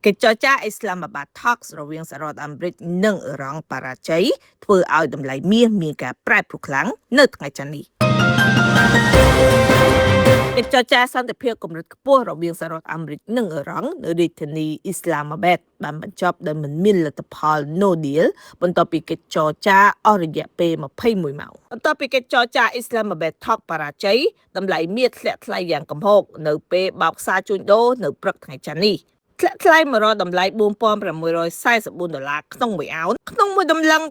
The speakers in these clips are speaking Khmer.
កិច្ចចរចាអ៊ីស្លាមាបាត Talks រវាងសហរដ្ឋអាមេរិកនិងអ៊ឺរ៉ង់បរាជ័យធ្វើឲ្យតម្លៃមាសមានការប្រែប្រួលខ្លាំងនៅថ្ងៃច័ន្ទនេះកិច្ចចរចាសន្តិភាពកម្រិតខ្ពស់រវាងសហរដ្ឋអាមេរិកនិងអ៊ឺរ៉ង់នៅរាជធានីអ៊ីស្លាមាបាតបានបញ្ចប់ដោយមិនមានលទ្ធផល No Deal បន្ទាប់ពីកិច្ចចរចាអស់រយៈពេល21ម៉ោងបន្ទាប់ពីកិច្ចចរចាអ៊ីស្លាមាបាត Talk បរាជ័យតម្លៃមាសធ្លាក់ថ្លៃយ៉ាងគំហុកនៅពេលបោកផ្សារជួញដូរនៅព្រឹកថ្ងៃច័ន្ទនេះធ្លាក់ថ្លៃមករកតម្លៃ$4,644ក្នុង1អោនក្នុងមួយតម្លឹង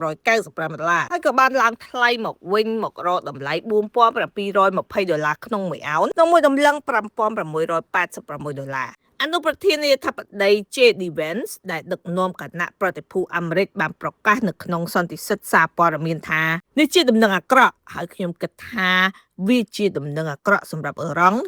$5,595ហើយក៏បានឡើងថ្លៃមកវិញមករកតម្លៃ$4,720ក្នុង1អោនក្នុងមួយតម្លឹង$5,686អនុប្រធានាធិបតី J.D. Vance ដែលដឹកនាំគណៈប្រតិភូអាមេរិកបានប្រកាសនៅក្នុងសន្និសីទសារព័ត៌មានថានេះជាដំណឹងអាក្រក់ហើយខ្ញុំគិតថាវាជាដំណឹងអាក្រក់សម្រាប់អ៊ឺរ៉ង់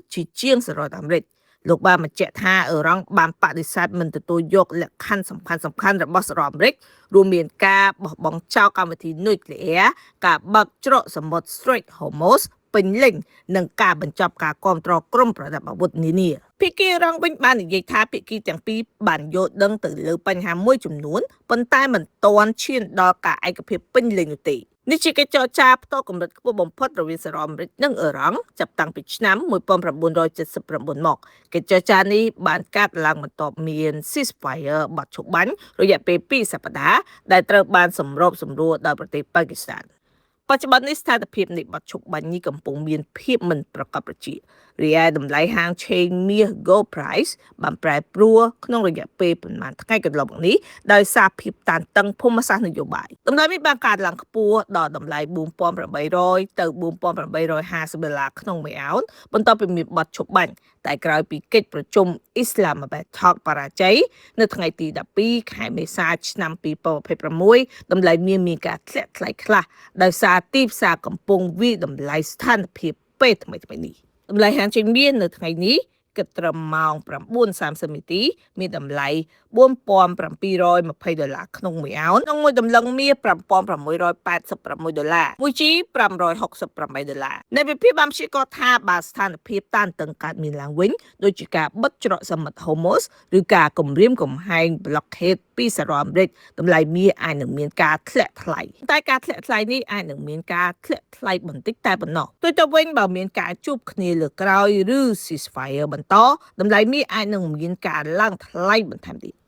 ជាងសហរដ្ឋអាមេរិកលោកបានបញ្ជាក់ថាអ៊ឺរ៉ង់បានបដិសេធមិនទទួលយកលក្ខខណ្ឌសំខាន់ៗរបស់សហរដ្ឋអាមេរិករួមមានការបោះបង់ចោលកម្មវិធីនុយក្លេអ៊ែរការបើកច្រកសមុទ្រ Strait Hormuz ពេញលេញនិងការបញ្ចប់ការគាំទ្រក្រុមប្រដាប់អាវុធនានាភាគីអ៊ឺរ៉ង់វិញបាននិយាយថាភាគីទាំងពីរបានយល់ដឹងទៅលើបញ្ហាមួយចំនួនប៉ុន្តែមិនទាន់ឈានដល់ការឯកភាពពេញលេញនោះទេនេះជាកិច្ចចរចាផ្ទាល់កម្រិតខ្ពស់បំផុតរវាងសហរដ្ឋអាមេរិកនិងអ៊ឺរ៉ង់ចាប់តាំងពីឆ្នាំ1979មកកិច្ចចរចានេះបានកាត់ឡើងបន្ទាប់មាន ceasefire បទឈប់បាញ់រយៈពេល2សប្តាហ៍ដែលត្រូវបានសម្របសម្រួលដោយប្រទេសប៉ាគីស្ថានបច្ចុប្បន្ននេះស្ថានភាពនៃបទឈប់បាញ់នេះកំពុងមានភាពមិនប្រកបប្រជារីឯតម្លៃហាងឆេងមាស Gold Price បានប្រែប្រួលក្នុងរយៈពេលប្រមាណថ្ងៃកន្លងមកនេះដោយសារភាពតានតឹងភូមិសាស្ត្រនយោបាយតម្លៃនេះបានកើនឡើងខ្ពស់ដល់តម្លៃ$4,800ទៅ$4,850ក្នុង1អោនបន្ទាប់ពីមានបទឈប់បាញ់តែក្រោយពីកិច្ចប្រជុំ Islamabad Talk បរាជ័យនៅថ្ងៃទី12ខែមេសាឆ្នាំ2026តម្លៃមាសមានការធ្លាក់ថ្លៃខ្លះដោយសារទីផ្សារកំពុងវាយតម្លៃស្ថានភាពពេលថ្មីៗនេះតម្លៃហាងចេញមាសនៅថ្ងៃនេះគិតត្រឹមម៉ោង 9:30 នាទីមានតម្លៃ$4,720ក្នុង1អោនក្នុងមួយតម្លឹងមាស$5,686 1ជី$568នៃវិភាគបានព្យាករណ៍ថាបើស្ថានភាពតានតឹងកើតមានឡើងវិញដូចជាការបិទច្រកសមុទ្រ Hormuz ឬការគំរាមកំហែង blockade ពីសហរដ្ឋអាមេរិកតម្លៃមាសអាចនឹងមានការធ្លាក់ថ្លៃតែការធ្លាក់ថ្លៃនេះអាចនឹងមានការធ្លាក់ថ្លៃបន្តិចតែប៉ុណ្ណោះទោះទៅវិញបើមានការជួបគ្នាលើក្រោយឬ ceasefire បន្តតម្លៃមាសអាចនឹងមានការឡើងថ្លៃបន្ថែមទៀត